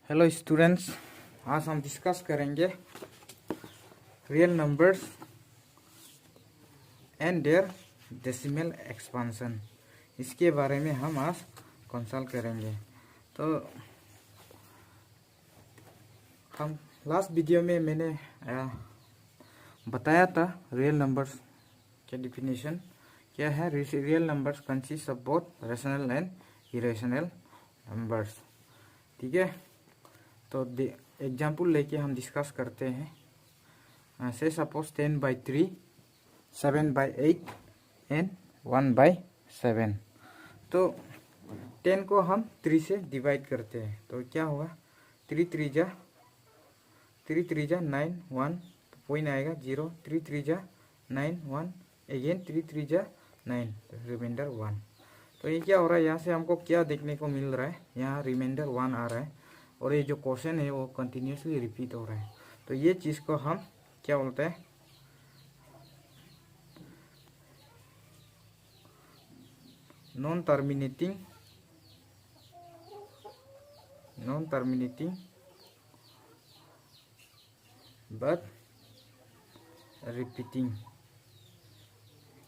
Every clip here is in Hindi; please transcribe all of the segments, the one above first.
हेलो स्टूडेंट्स, आज हम डिस्कस करेंगे real numbers and their decimal expansion. इसके बारे में हम आज कंसल्ट करेंगे। तो हम लास्ट वीडियो में मैंने बताया था रियल नंबर्स के डिफिनीशन क्या है। Real numbers consist of both rational and irrational numbers. ठीक है, तो एग्जाम्पल लेके हम डिस्कस करते हैं। से सपोज 10/3, 7/8 एंड 1/7। तो 10 को हम 3 से डिवाइड करते हैं तो क्या होगा, 3 3 जा 9, 1 पॉइंट आएगा 0, 3 3 जा 9, 1 अगेन 3 3 जा 9, रिमाइंडर 1। तो ये क्या हो रहा है, यहाँ से हमको क्या देखने को मिल रहा है, यहाँ रिमाइंडर 1 आ रहा है और ये जो क्वेश्चन है वो कंटिन्यूसली रिपीट हो रहा है। तो ये चीज़ को हम क्या बोलते हैं, नॉन टर्मिनेटिंग बट रिपीटिंग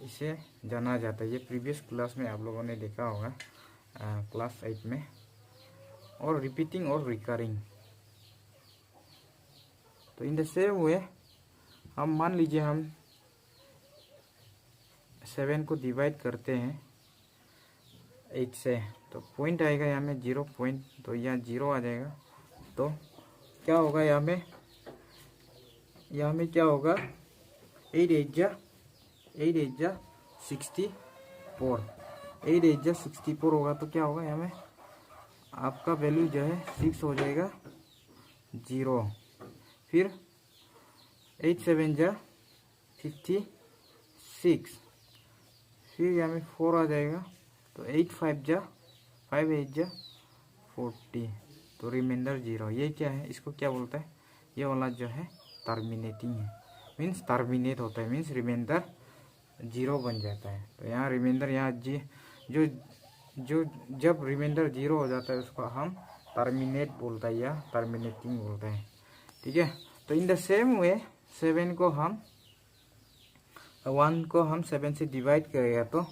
इसे जाना जाता है। ये प्रीवियस क्लास में आप लोगों ने देखा होगा, क्लास 8 में। और रिपीटिंग और रिकरिंग, तो इन द सेम वे हम मान लीजिए हम 7 को डिवाइड करते हैं 8 से, तो पॉइंट आएगा यहाँ में 0 पॉइंट, तो यहाँ 0 आ जाएगा। तो क्या होगा, यहाँ में क्या होगा, 8 8 जा 64, 8 8 जा 64 होगा। तो क्या होगा, यहाँ में आपका वैल्यू जो है 6 हो जाएगा 0। फिर 8 7 जा 56, फिर यहाँ में 4 आ जाएगा। तो 8 5 जा 8 जा 40, तो रिमाइंडर 0। ये क्या है, इसको क्या बोलता है, ये वाला जो है टर्मिनेटिंग है, मीन्स टर्मिनेट होता है, मीन्स रिमाइंडर 0 बन जाता है। तो यहाँ रिमाइंडर यहाँ जो जब रिमाइंडर 0 हो जाता है उसको हम टर्मिनेट बोलता है या टर्मिनेटिंग बोलते हैं। ठीक है, तो इन द सेम वे 1 को हम 7 से डिवाइड करेगा तो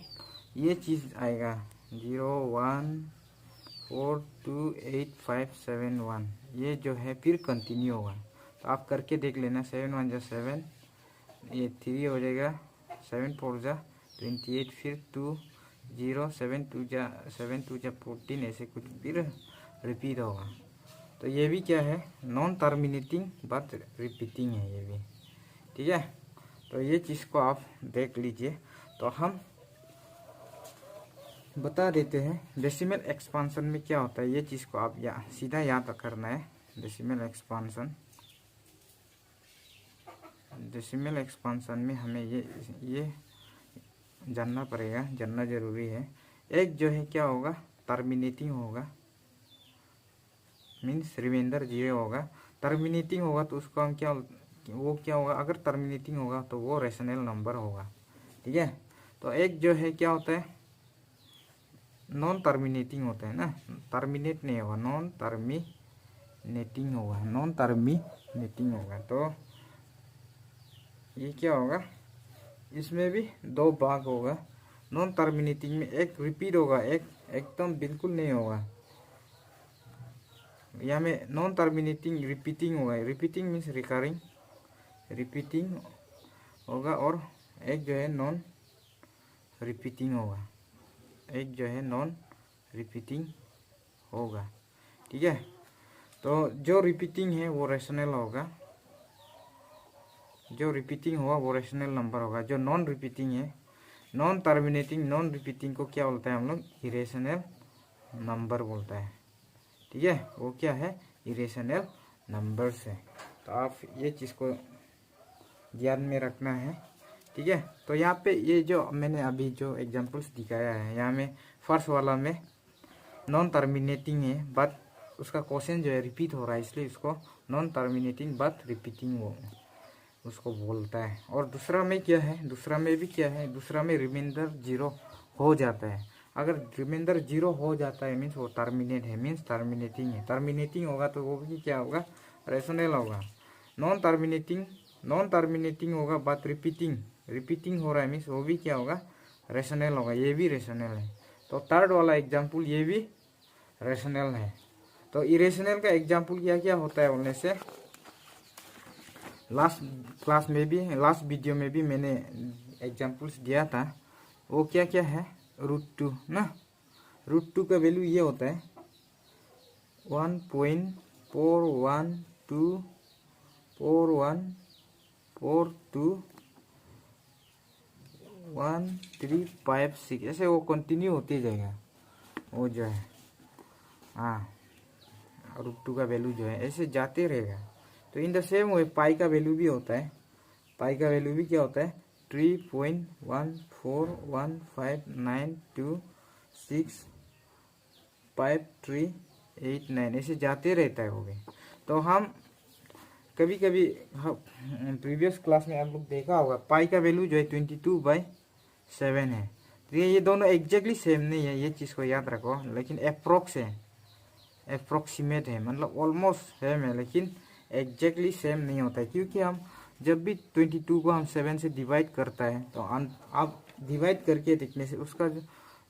ये चीज़ आएगा 0 1 4 2 8 5 7 1। ये जो है फिर कंटिन्यू होगा। तो आप करके देख लेना, 7 1 जा 7, ये 3 हो जाएगा, 7 4 जा 28, फिर 2 0 7 2 जा 14, ऐसे कुछ फिर रिपीट होगा। तो ये भी क्या है, नॉन टर्मिनेटिंग बट रिपीटिंग है ये भी। ठीक है, तो ये चीज़ को आप देख लीजिए। तो हम बता देते हैं डेसिमल एक्सपांशन में क्या होता है। ये चीज़ को आप सीधा याद करना है। डेसिमल एक्सपांशन में हमें ये जानना पड़ेगा, जानना जरूरी है। एक जो है क्या होगा, टर्मिनेटिंग होगा, मीन्स रिमाइंडर 0 होगा। टर्मिनेटिंग होगा तो उसको हम क्या होगा, अगर टर्मिनेटिंग होगा तो वो रेशनल नंबर होगा। ठीक है, तो एक जो है क्या होता है, नॉन टर्मिनेटिंग होता है ना, टर्मिनेट नहीं होगा, नॉन टर्मिनेटिंग होगा। तो ये क्या होगा, इसमें भी 2 भाग होगा। नॉन टर्मिनेटिंग में एक रिपीट होगा, एक एकदम बिल्कुल नहीं होगा। यहाँ में नॉन टर्मिनेटिंग रिपीटिंग होगा, रिपीटिंग मीन्स रिपीटिंग होगा, और एक जो है नॉन रिपीटिंग होगा। ठीक है, तो जो रिपीटिंग है वो रेशनल होगा, जो रिपीटिंग होगा वो रेशनल नंबर होगा। जो नॉन रिपीटिंग है, नॉन रिपीटिंग को क्या बोलता है हम लोग, इरेशनल नंबर बोलता है। ठीक है, वो क्या है, इरेशनल नंबर्स है। तो आप ये चीज़ को ध्यान में रखना है। ठीक है, तो यहाँ पे ये जो मैंने अभी जो एग्जांपल्स दिखाया है, यहाँ में फर्स्ट वाला में नॉन टर्मिनेटिंग है बट उसका क्वेश्चन जो है रिपीट हो रहा है, इसलिए उसको नॉन टर्मिनेटिंग बट रिपीटिंग उसको बोलता है। और दूसरा में क्या है, दूसरा में रिमाइंडर 0 हो जाता है। अगर रिमाइंडर 0 हो जाता है मीन्स वो टर्मिनेट है, मीन्स टर्मिनेटिंग है। टर्मिनेटिंग होगा तो वो भी क्या होगा, रेशनल होगा। नॉन टर्मिनेटिंग होगा बट रिपीटिंग हो रहा है मीन्स वो भी क्या होगा, रेशनल होगा। ये भी रेशनल है। तो थर्ड वाला एग्जाम्पल ये भी रेशनल है। तो इरेशनल का एग्जाम्पल क्या क्या होता है बोलने से, लास्ट वीडियो में भी मैंने एग्जाम्पल्स दिया था। वो क्या क्या है, √2 ना। √2 का वैल्यू ये होता है 1.4124142135 ऐसे वो कंटिन्यू होते जाएगा वो जो है। हाँ, √2 का वैल्यू जो है ऐसे जाते रहेगा। तो इन द सेम वे पाई का वैल्यू भी होता है। पाई का वैल्यू भी क्या होता है 3.1415926538 ऐसे जाते रहता है वो भी। तो हम कभी कभी प्रीवियस क्लास में आप लोग देखा होगा पाई का वैल्यू जो है 22/7 है। तो ये दोनों एग्जैक्टली सेम नहीं है, ये चीज़ को याद रखो। लेकिन अप्रोक्स है, अप्रोक्सीमेट है, मतलब ऑलमोस्ट सेम है, लेकिन एग्जैक्टली सेम नहीं होता है। क्योंकि हम जब भी 22 को हम 7 से डिवाइड करता है तो आप डिवाइड करके देखने से उसका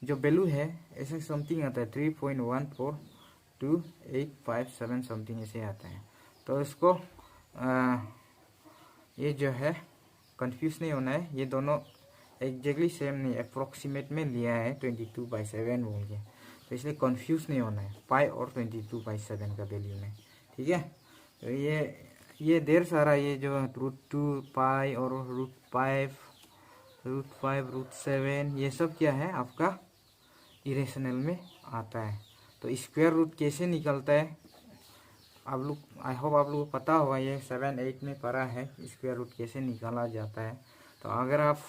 जो वैल्यू है ऐसे समथिंग आता है 3.142857 समथिंग ऐसे आता है। तो इसको ये जो है कंफ्यूज नहीं होना है, ये दोनों एग्जैक्टली सेम नहीं, अप्रोक्सीमेट में लिया है 22/7 बोल के। तो इसलिए कंफ्यूज नहीं होना है पाई और 22/7 का वैल्यू में, ठीक है। तो ये ढेर सारा ये जो √2 पाई और √5 √7 ये सब क्या है आपका इरेशनल में आता है। तो स्क्वायर रूट कैसे निकलता है आप लोग, आई होप आप लोगों को पता होगा, ये 7-8 में पढ़ा है स्क्वायर रूट कैसे निकाला जाता है। तो अगर आप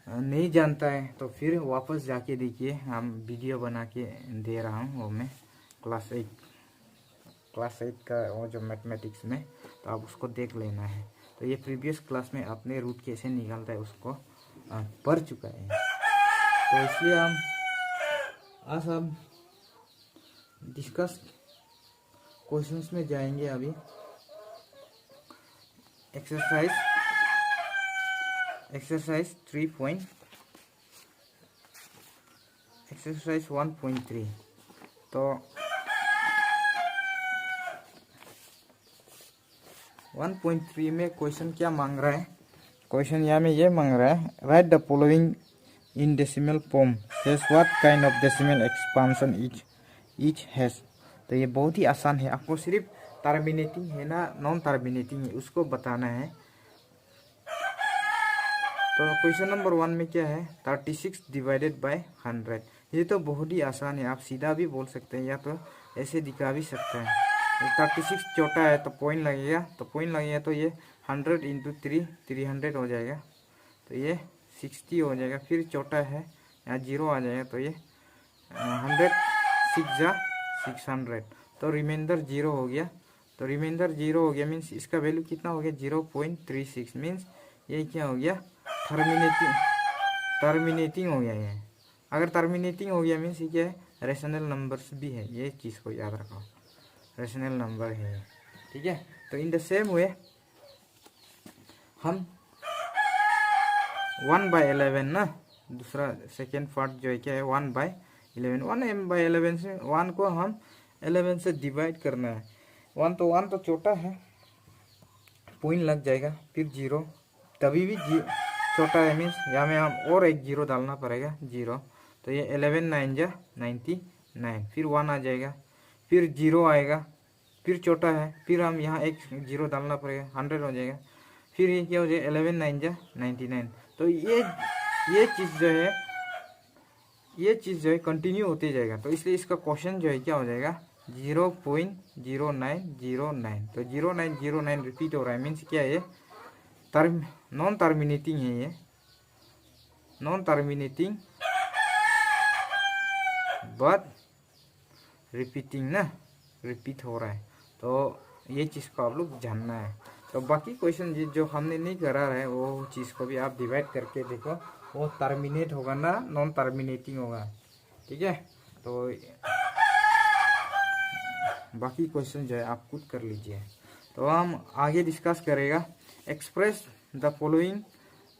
नहीं जानता है तो फिर वापस जाके देखिए, हम वीडियो बना के दे रहा हूँ वो मैं क्लास 8 का वो जो मैथमेटिक्स में, तो आप उसको देख लेना है। तो ये प्रीवियस क्लास में आपने रूट कैसे निकालता है उसको पढ़ चुका है। तो इसलिए आज हम डिस्कस क्वेश्चंस में जाएंगे। अभी एक्सरसाइज 1.3। तो 1.3 में क्वेश्चन क्या मांग रहा है, क्वेश्चन यहाँ में ये मांग रहा है right the following in decimal form says what kind of decimal expansion each has. तो ये बहुत ही आसान है, आपको सिर्फ टर्मिनेटिंग है ना नॉन टर्मिनेटिंग है उसको बताना है। तो क्वेश्चन नंबर 1 में क्या है 36 डिवाइडेड बाय 100। ये तो बहुत ही आसान है, आप सीधा भी बोल सकते हैं या तो ऐसे दिखा भी सकते हैं। 36 छोटा है तो पॉइंट लगेगा, तो ये 100 × 3 300 हो जाएगा, तो ये 60 हो जाएगा। फिर छोटा है यहाँ 0 आ जाएगा, तो ये 100 600, तो रिमाइंडर 0 हो गया। तो रिमाइंडर 0 हो गया मीन्स इसका वैल्यू कितना हो गया 0.36 मीन्स ये क्या हो गया टर्मिनेटिंग हो गया। ये अगर टर्मिनेटिंग हो गया मीन्स ये क्या है रेशनल नंबर्स भी है, ये चीज़ को याद रखो, रेशनल नंबर है, ठीक है। तो इन द सेम वे हम 1/11 ना, दूसरा सेकेंड पार्ट जो है क्या है 1/11। 1/11 से 1 को हम 11 से डिवाइड करना है। 1 तो छोटा है, पॉइंट लग जाएगा, फिर 0 तभी भी छोटा है मीन्स यहाँ में हम और एक 0 डालना पड़ेगा 0। तो ये 11 9 जा 99, फिर 1 आ जाएगा, फिर 0 आएगा, फिर छोटा है, फिर हम यहाँ एक 0 डालना पड़ेगा 100 हो जाएगा, फिर ये क्या हो जाएगा 11 9 जा 99। तो ये चीज़ जो है कंटिन्यू होते जाएगा। तो इसलिए इसका क्वेश्चन जो है क्या हो जाएगा 0.0909। तो 0909 रिपीट हो रहा है मीन्स क्या है नॉन टर्मिनेटिंग है, ये नॉन टर्मिनेटिंग बट रिपीटिंग ना, रिपीट हो रहा है। तो ये चीज़ को आप लोग जानना है। तो तो बाकी क्वेश्चन जो हमने नहीं करा है वो चीज़ को भी आप डिवाइड करके देखो, वो टर्मिनेट होगा ना नॉन टर्मिनेटिंग होगा। ठीक है, तो बाकी क्वेश्चन जो है आप खुद कर लीजिए। तो हम आगे डिस्कस करेगा express the following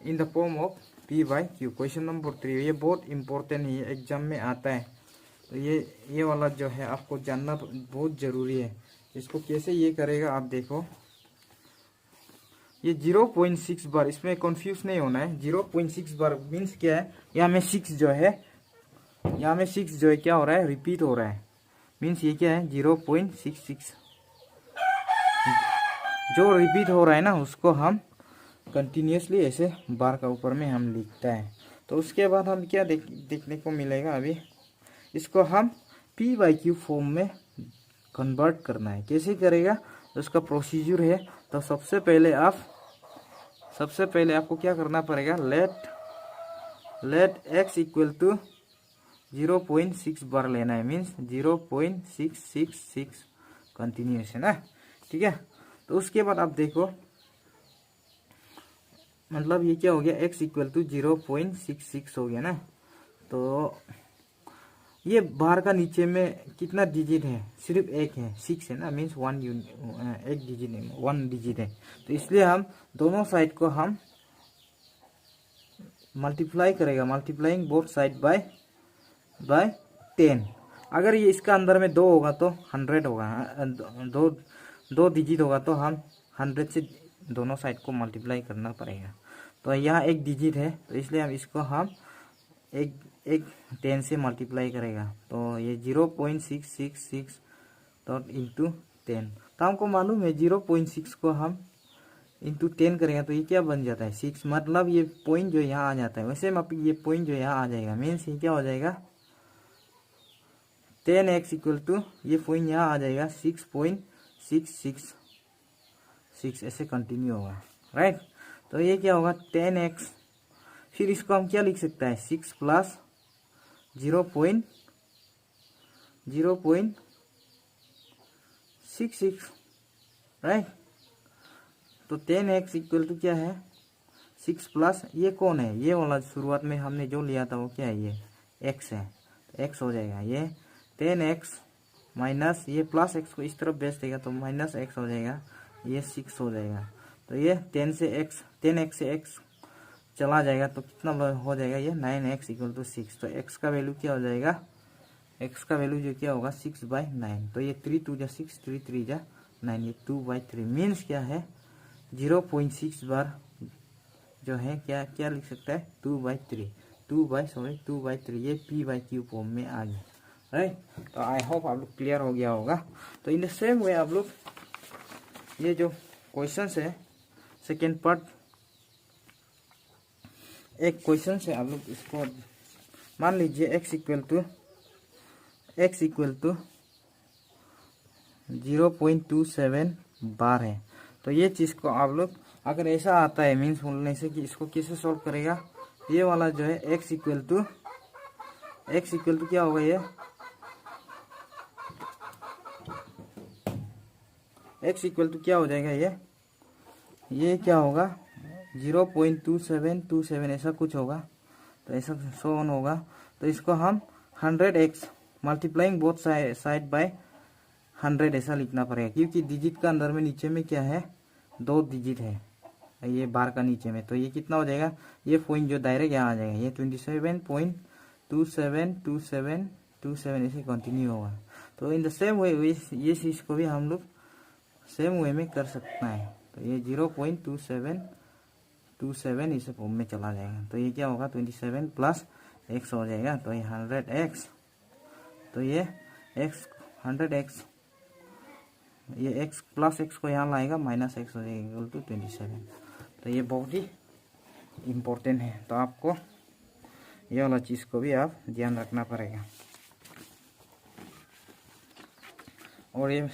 in the form of P by Q। Question number 3 ये बहुत इंपॉर्टेंट है, एग्जाम में आता है। तो ये वाला जो है आपको जानना बहुत ज़रूरी है। इसको कैसे ये करेगा आप देखो, ये 0.6 बार, इसमें कंफ्यूज नहीं होना है। 0.6 बार मीन्स क्या है, यहाँ में 6 जो है, यहाँ में 6 जो है क्या हो रहा है, रिपीट हो रहा है। मीन्स ये क्या है 0.66 जो रिपीट हो रहा है ना, उसको हम कंटिन्यूसली ऐसे बार का ऊपर में हम लिखता है। तो उसके बाद हम क्या देखने को मिलेगा, अभी इसको हम P बाई Q फॉर्म में कन्वर्ट करना है। कैसे करेगा, तो उसका प्रोसीजर है। तो सबसे पहले आपको क्या करना पड़ेगा, लेट x इक्वल टू 0.6 बार लेना है। मीन्स 0.666 कंटिन्यूस है ना। ठीक है, तो उसके बाद आप देखो, मतलब ये क्या हो गया, x इक्वल टू 0.66 हो गया ना। तो ये बार का नीचे में कितना डिजिट है, सिर्फ एक है, 6 है ना। मीन्स एक डिजिट है, 1 डिजिट है। तो इसलिए हम दोनों साइड को हम मल्टीप्लाई करेगा, मल्टीप्लाइंग बोथ साइड बाय 10। अगर ये इसका अंदर में 2 होगा तो 100 होगा, दो डिजिट होगा तो हम 100 से दोनों साइड को मल्टीप्लाई करना पड़ेगा। तो यहाँ एक डिजिट है, तो इसलिए हम इसको हम एक 10 से मल्टीप्लाई करेगा। तो ये 0.666 तो इंटू 10। तो हमको मालूम है 0.6 को हम इंटू 10 करेगा तो ये क्या बन जाता है, 6। मतलब ये पॉइंट जो यहाँ आ जाता है, वैसे में ये पॉइंट जो यहाँ आ जाएगा। मीन्स ये क्या हो जाएगा, 10x इक्वल टू ये पॉइंट यहाँ आ जाएगा 6.666 ऐसे कंटिन्यू होगा, राइट। तो ये क्या होगा 10x, फिर इसको हम क्या लिख सकता है, 6 प्लस 0.66, राइट। तो 10x इक्वल टू क्या है, 6 प्लस ये कौन है, ये वाला शुरुआत में हमने जो लिया था वो क्या है, ये x है। तो x हो जाएगा ये 10x माइनस ये प्लस x को इस तरफ भेज देगा तो माइनस x हो जाएगा, ये 6 हो जाएगा। तो ये 10x से x चला जाएगा तो कितना हो जाएगा, ये 9x इक्वल टू 6। तो x का वैल्यू क्या हो जाएगा, x का वैल्यू जो क्या होगा 6/9। तो ये 3 2 जा 6, 3 3 जा 9, ये 2/3। मीन्स क्या है 0.6 बार जो है क्या लिख सकता है, 2/3, 2/3। ये P बाई Q फॉर्म में आ गया, राइट। तो आई होप आप लोग क्लियर हो गया होगा। तो इन द सेम वे आप लोग ये जो क्वेश्चन है सेकेंड पार्ट, एक क्वेश्चन है, आप लोग इसको मान लीजिए x इक्वल टू 0.27 बार है। तो ये चीज़ को आप लोग अगर ऐसा आता है मीन्स बोलने से कि इसको कैसे सॉल्व करेगा, ये वाला जो है x इक्वल टू क्या होगा, ये x इक्वल टू क्या हो जाएगा, ये क्या होगा 0.2727 ऐसा कुछ होगा। तो ऐसा 100 होगा। तो इसको हम 100x multiplying both side by 100 ऐसा लिखना पड़ेगा, क्योंकि डिजिट का अंदर में नीचे में क्या है 2 डिजिट है ये बार का नीचे में। तो ये कितना हो जाएगा, ये पॉइंट जो डायरेक्ट यहाँ आ जाएगा, ये 27.2727 ऐसे कंटिन्यू होगा। तो इन द सेम वे ये चीज़ को भी हम लोग सेम वे में कर सकता है। तो ये 0.2727 इस फॉर्म में चला जाएगा। तो ये क्या होगा 27 प्लस x हो जाएगा। तो ये 100x, तो ये x 100x, ये x प्लस x को यहाँ लाएगा माइनस x हो जाएगा इक्वल टू 27। तो ये बहुत ही इम्पोर्टेंट है। तो आपको ये वाला चीज़ को भी आप ध्यान रखना पड़ेगा। और ये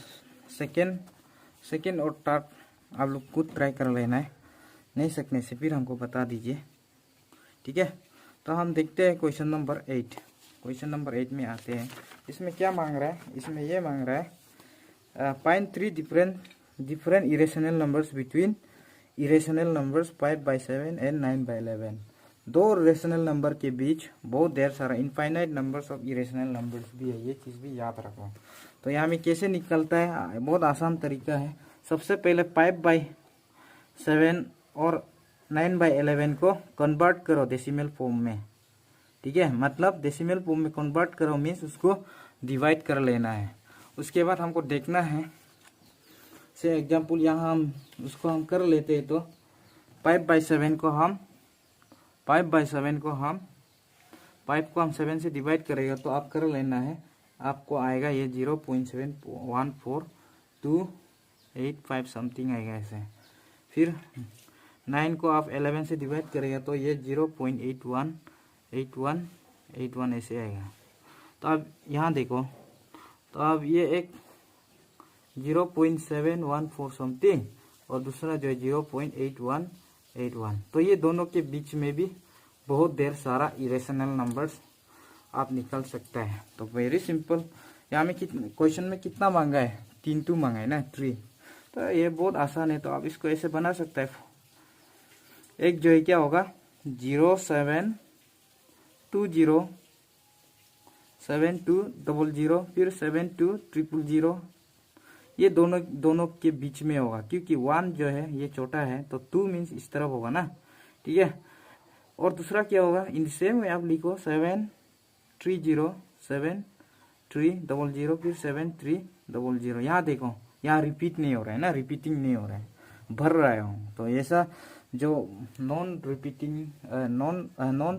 सेकेंड और थर्ड आप लोग खुद ट्राई कर लेना है, नहीं सकने से फिर हमको बता दीजिए, ठीक है। तो हम देखते हैं क्वेश्चन नंबर 8। क्वेश्चन नंबर 8 में आते हैं। इसमें क्या मांग रहा है, इसमें ये मांग रहा है find 3 different different irrational numbers between irrational numbers 5/7 and 9/11। दो रेशनल नंबर के बीच बहुत ढेर सारा infinite numbers of irrational numbers भी है, ये चीज़ भी याद रखो। तो यहाँ में कैसे निकलता है, बहुत आसान तरीका है। सबसे पहले 5/7 और 9/11 को कन्वर्ट करो डेसिमल फॉर्म में, ठीक है। मतलब डेसिमल फॉर्म में कन्वर्ट करो मीन्स उसको डिवाइड कर लेना है। उसके बाद हमको देखना है, से एग्जाम्पल यहाँ हम उसको हम कर लेते हैं। तो 5/7 को हम 7 से डिवाइड करेगा तो आप कर लेना है, आपको आएगा ये 0.714285 समथिंग आएगा ऐसे। फिर 9 को आप 11 से डिवाइड करेगा तो ये 0.818181 ऐसे आएगा। तो अब यहाँ देखो, तो अब ये एक 0.714 समथिंग और दूसरा जो है 0.8181। तो ये दोनों के बीच में भी बहुत ढेर सारा इरेशनल नंबर्स आप निकल सकता है। तो वेरी सिंपल, यहाँ में क्वेश्चन में कितना मांगा है, 3 मांगा है ना, 3। तो ये बहुत आसान है। तो आप इसको ऐसे बना सकता है। एक जो है क्या होगा 07207200, फिर 72000। ये दोनों के बीच में होगा, क्योंकि 1 जो है ये छोटा है तो 2 मीन्स इस तरफ होगा ना, ठीक है। और दूसरा क्या होगा, इन सेम में आप लिखो 7307300, फिर 7300। यहाँ देखो, यहाँ रिपीट नहीं हो रहा है ना, रिपीटिंग नहीं हो रहा है, भर रहा हूँ। तो ऐसा जो नॉन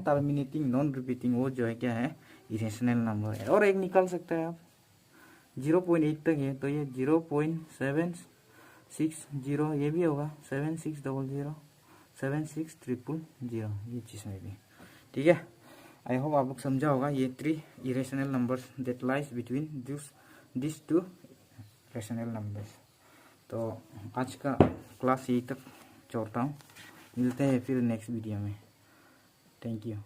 टर्मिनेटिंग नॉन रिपीटिंग वो जो है क्या है, इरेशनल नंबर है। और एक निकाल सकते हैं आप 0.8 तक है तो ये 0.760, ये भी होगा 7600 76300, ये चीज़ में भी, ठीक है। आई होप आप लोग समझा होगा ये 3 irrational numbers that lies between this 2 rational numbers. तो आज का क्लास यही तक छोड़ता हूँ, मिलते हैं फिर नेक्स्ट वीडियो में। Thank you.